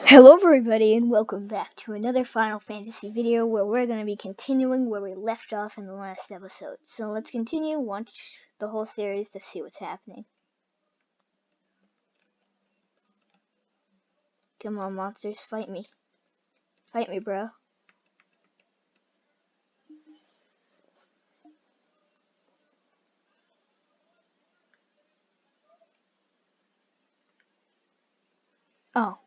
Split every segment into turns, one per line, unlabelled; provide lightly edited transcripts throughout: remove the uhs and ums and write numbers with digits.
Hello everybody and welcome back to another Final Fantasy video where we're going to be continuing where we left off in the last episode. So let's continue, watch the whole series to see what's happening. Come on monsters, fight me. Fight me, bro. Oh,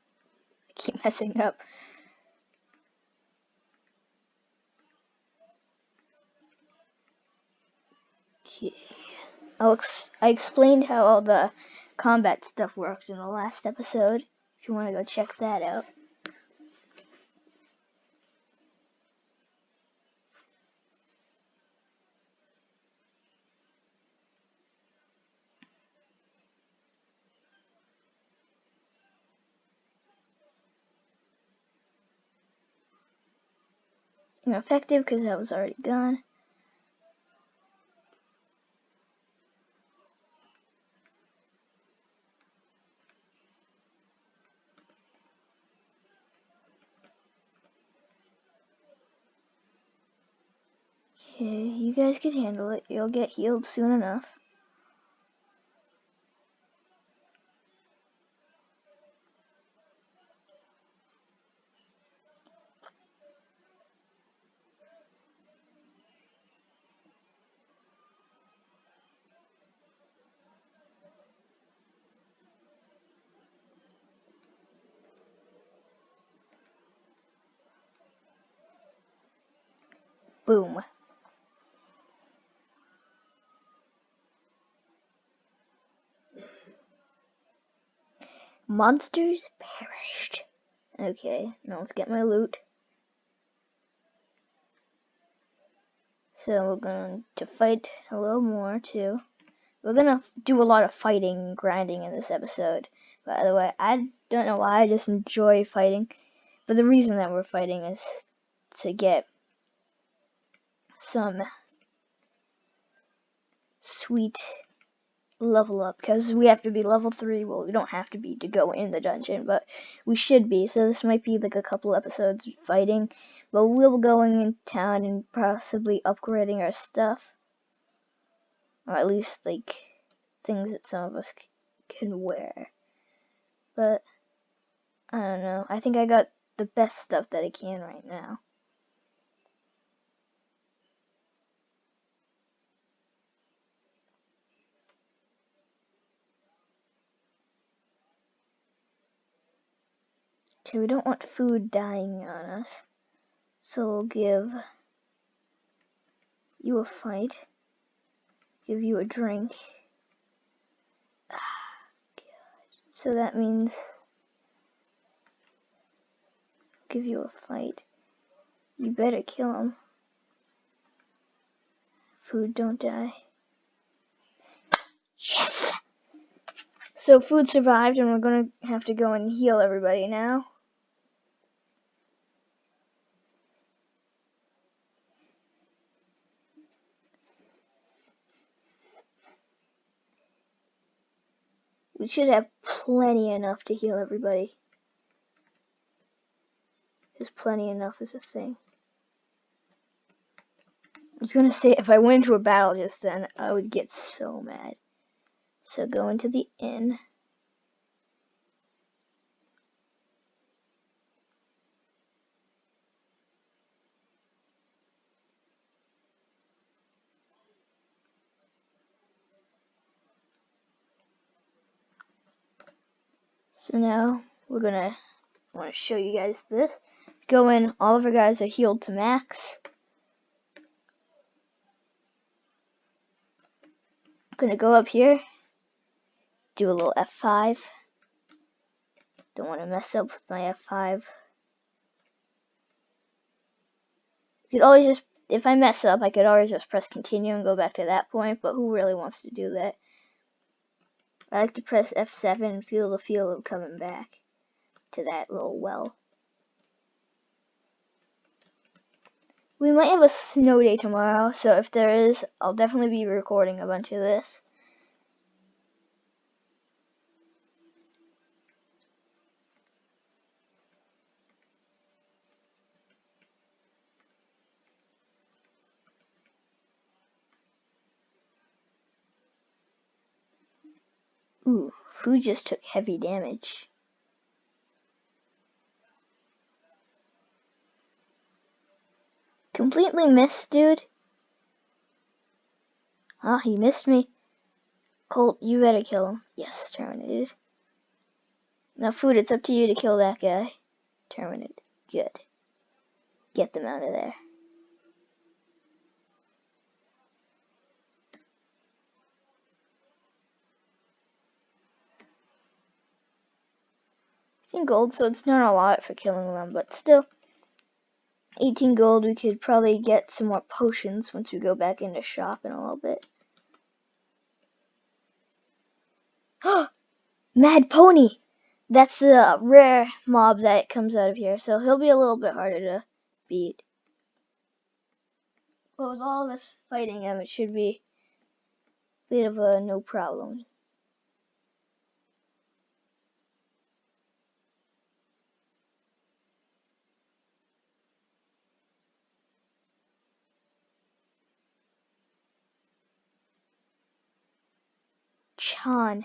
I keep messing up. Okay. I explained how all the combat stuff works in the last episode, if you want to go check that out. Ineffective because that was already gone. Okay, you guys can handle it. You'll get healed soon enough. Boom. Monsters perished. Okay, now let's get my loot. So we're going to fight a little more too. We're gonna do a lot of fighting and grinding in this episode. By the way, I don't know why, I just enjoy fighting. But the reason that we're fighting is to get some sweet level up, because we have to be level 3. Well, we don't have to be to go in the dungeon, but we should be. So this might be like a couple episodes fighting, but we'll be going in town and possibly upgrading our stuff, or at least like things that some of us can wear. But I don't know, I think I got the best stuff that I can right now. Okay, we don't want food dying on us, so we'll give you a fight, give you a drink. So that means give you a fight. You better kill him. Food don't die. Yes! So food survived, and we're gonna have to go and heal everybody now. We should have plenty enough to heal everybody. Because plenty enough is a thing. I was gonna say, if I went into a battle just then, I would get so mad. So go into the inn. So now we're gonna want to show you guys this. Go in, all of our guys are healed to max. I'm gonna go up here, do a little F5. Don't want to mess up with my F5. You could always just, if I mess up, I could always just press continue and go back to that point, but who really wants to do that? I like to press F7 and feel the feel of coming back to that little well. We might have a snow day tomorrow, so if there is, I'll definitely be recording a bunch of this. Ooh, food just took heavy damage. Completely missed, dude. Ah, he missed me. Colt, you better kill him. Yes, terminated. Now, Food, it's up to you to kill that guy. Terminated. Good. Get them out of there. Gold, so it's not a lot for killing them, but still, 18 gold. We could probably get some more potions once we go back into shop in a little bit. Mad Pony! That's the rare mob that comes out of here, so he'll be a little bit harder to beat. But with all of us fighting him, it should be a bit of a no problem. Chan.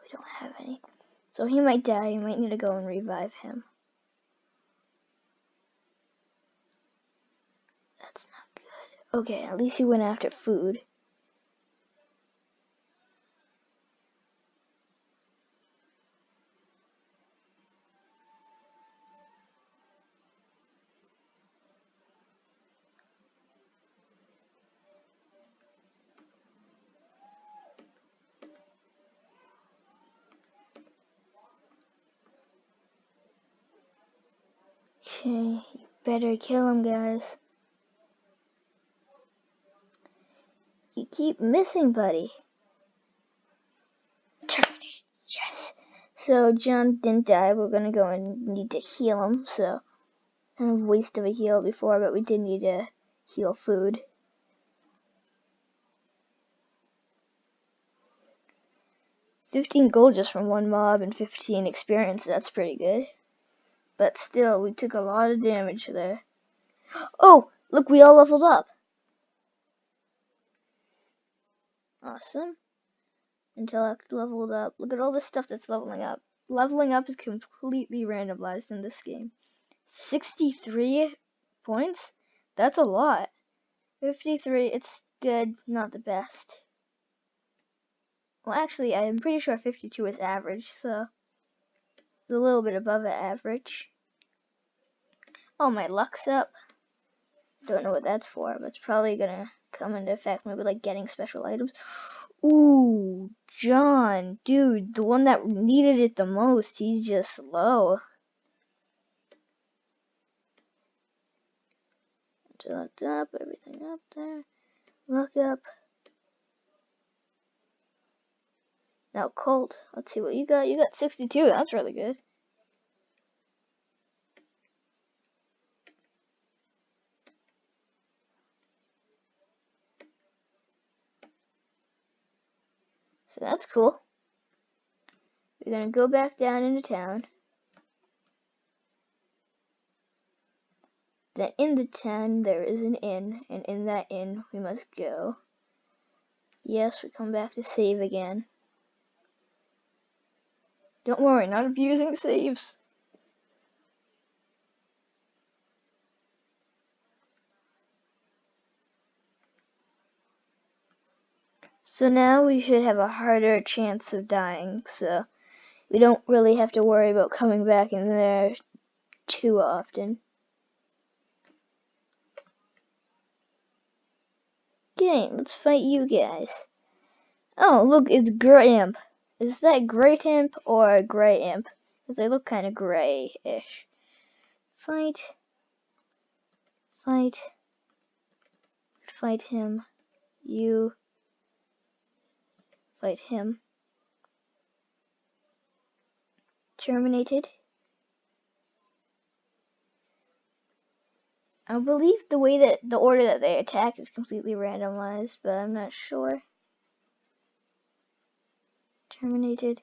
We don't have any. So he might die. You might need to go and revive him. That's not good. Okay, at least he went after food. Okay, you better kill him, guys. You keep missing, buddy. Yes. So John didn't die. We're gonna go and need to heal him. So kind of waste of a heal before, but we did need to heal food. $15 gold just from one mob and 15 experience. That's pretty good. But still, we took a lot of damage there. Oh, look, we all leveled up. Awesome. Intellect leveled up. Look at all this stuff that's leveling up. Leveling up is completely randomized in this game. 63 points? That's a lot. 53, it's good, not the best. Well, actually, I'm pretty sure 52 is average, so it's a little bit above average. Oh, my luck's up. Don't know what that's for, but it's probably gonna come into effect, maybe like getting special items. Ooh, John, dude, the one that needed it the most, he's just low. Intellect up, everything up there. Luck up. Now, Colt, let's see what you got. You got 62, that's really good. So that's cool. We're gonna go back down into town. Then in the town there is an inn, and in that inn we must go. Yes, we come back to save again. Don't worry, not abusing saves. So now we should have a harder chance of dying, so we don't really have to worry about coming back in there too often. Okay, let's fight you guys. Oh, look, it's Grimp. Is that Great Imp or Grey Imp? Because they look kind of gray-ish. Fight. Fight. Fight him. You. Fight him. Terminated. I believe the way that the order that they attack is completely randomized, but I'm not sure. Terminated.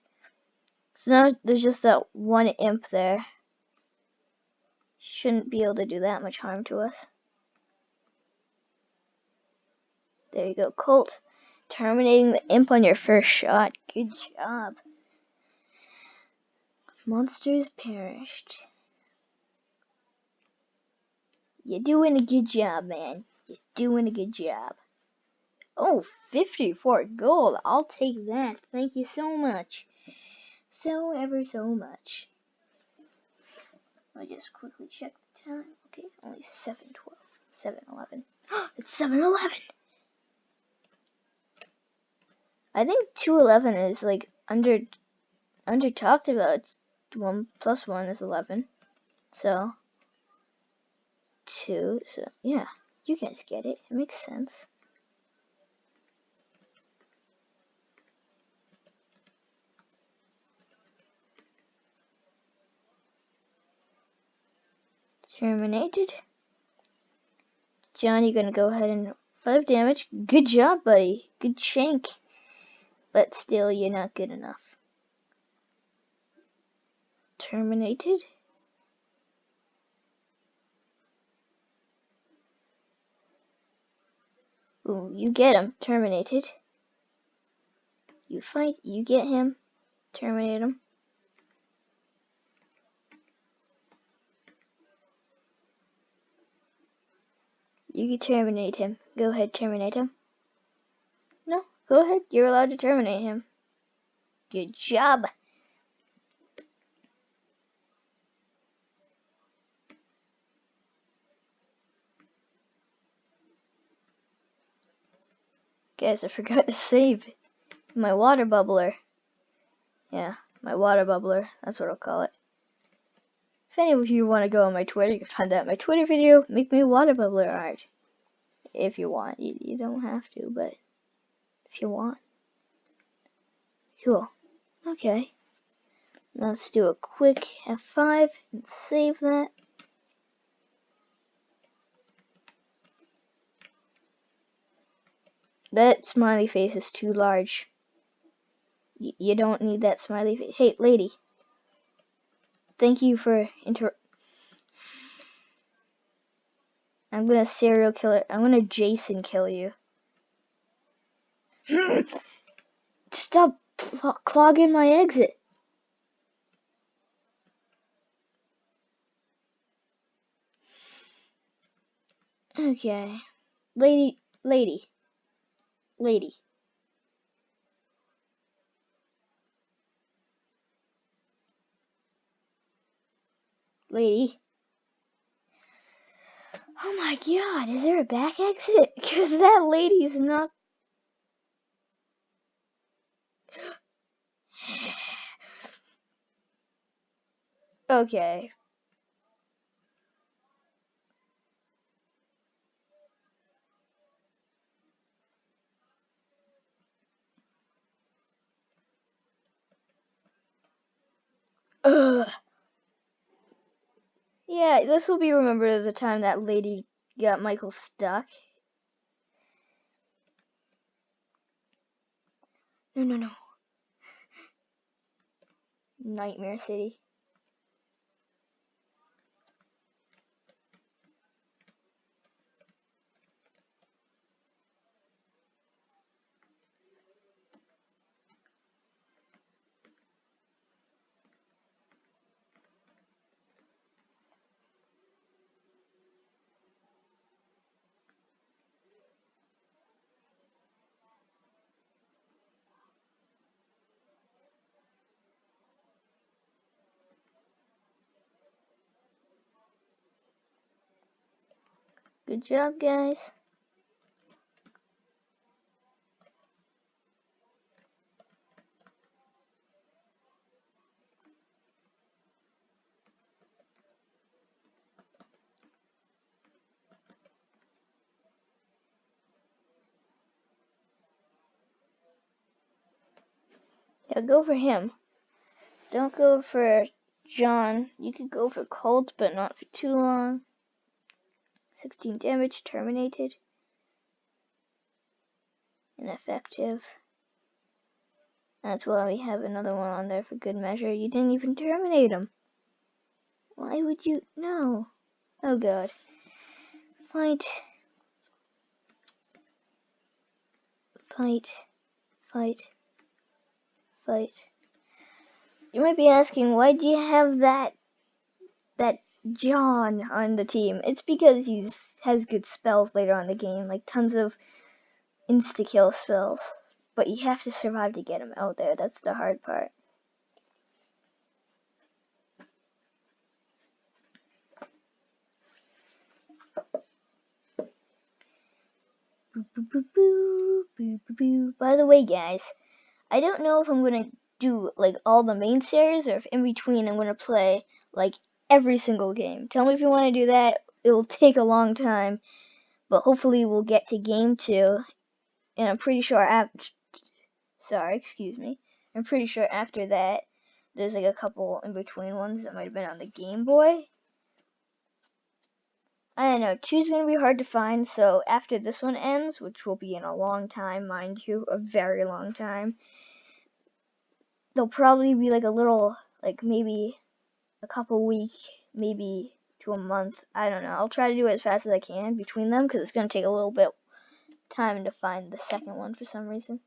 So now there's just that one imp there. Shouldn't be able to do that much harm to us. There you go, Colt. Terminating the imp on your first shot. Good job. Monsters perished. You're doing a good job, man. You're doing a good job. Oh, 54 gold. I'll take that. Thank you so much. So ever so much. Let me just quickly check the time. Okay, only 7:12. 7:11. It's 7:11. I think 2:11 is like under talked about. It's 1 plus 1 is 11. So 2. So yeah, you guys get it. It makes sense. Terminated. Johnny gonna go ahead and 5 damage. Good job, buddy. Good shank. But still, you're not good enough. Terminated. Ooh, you get him. Terminated. You fight. You get him. Terminate him. You can terminate him. Go ahead, terminate him. No, go ahead. You're allowed to terminate him. Good job. Guys, I forgot to save my water bubbler. Yeah, my water bubbler. That's what I'll call it. If any of you want to go on my Twitter, you can find that in my Twitter video. Make me a water bubbler art. If you want. You don't have to, but if you want. Cool. Okay. Let's do a quick F5 and save that. That smiley face is too large. You don't need that smiley face. Hey, lady. Thank you for I'm gonna serial killer. I'm gonna Jason kill you. Stop clogging my exit. Okay. Lady. Lady. Lady. Lady. Oh my god, is there a back exit? Because that lady's not... Okay. Ugh. Yeah, this will be remembered as the time that lady got Michael stuck. No, no, no. Nightmare City. Good job, guys. Yeah, go for him. Don't go for John. You could go for Colt, but not for too long. 16 damage, terminated. Ineffective. That's why we have another one on there for good measure. You didn't even terminate him. Why would you? No. Oh god. Fight. Fight. Fight. Fight. You might be asking, why do you have that John on the team? It's because he has good spells later on in the game, like tons of insta-kill spells. But you have to survive to get him out there. That's the hard part. By the way, guys, I don't know if I'm gonna do like all the main series or if in between I'm gonna play like every single game. Tell me if you want to do that. It'll take a long time, but hopefully we'll get to game 2, and I'm pretty sure after. Sorry, excuse me. I'm pretty sure after that there's like a couple in between ones that might have been on the Game Boy. I don't know, 2's gonna be hard to find, so after this one ends, which will be in a long time, mind you, a very long time, there'll probably be like a little, like maybe a couple weeks, maybe to a month, I don't know. I'll try to do it as fast as I can between them, because it's gonna take a little bit time to find the second one for some reason.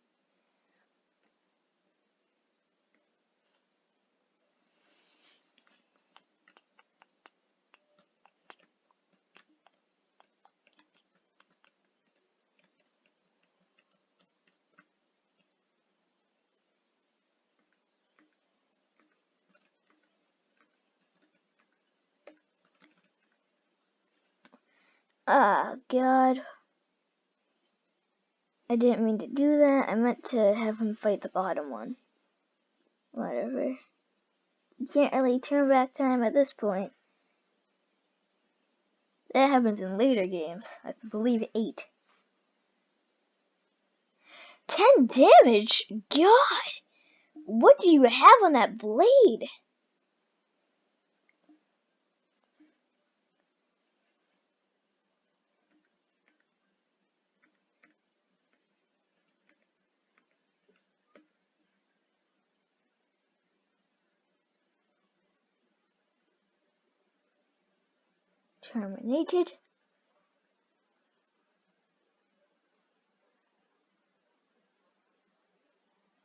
Ah, God. I didn't mean to do that. I meant to have him fight the bottom one. Whatever. You can't really turn back time at this point. That happens in later games. I believe 8. 10 damage? God! What do you have on that blade? Terminated.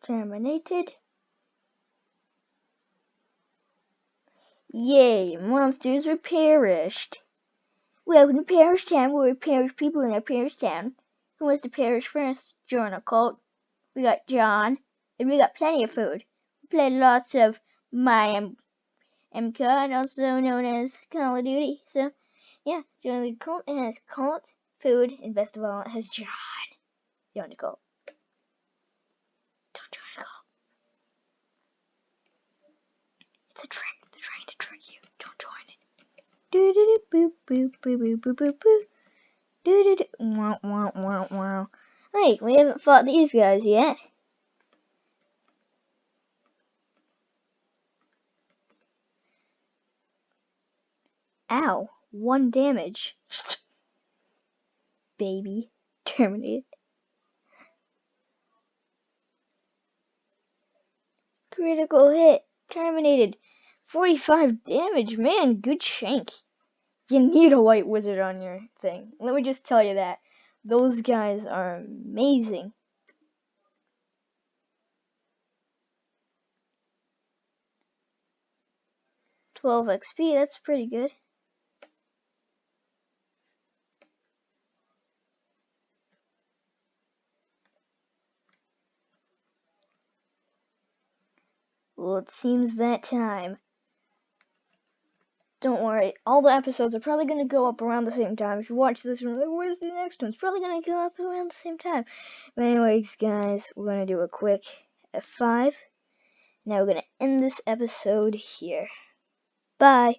Terminated. Yay, monsters were perished. Welcome to Parish Town, where we perish people in our parish town. Who wants to perish first? Join a cult. We got John, and we got plenty of food. We played lots of my MCOD, also known as Call of Duty. So, yeah, join the cult. It has cult, food, and best of all, it has John. Join the cult. Don't join the cult. It's a trick. They're trying to trick you. Don't join it. Do do do boop boop boop boop boop boop boop. Do do do. Wow wow wow wow. Hey, we haven't fought these guys yet. Ow. 1 damage. Baby. Terminated. Critical hit. Terminated. 45 damage. Man, good shank. You need a white wizard on your thing. Let me just tell you that. Those guys are amazing. $12 XP, that's pretty good. Well, it seems that time. Don't worry, all the episodes are probably going to go up around the same time. If you watch this one, like, where's the next one? It's probably going to go up around the same time. But anyways, guys, we're going to do a quick F5. Now we're going to end this episode here. Bye.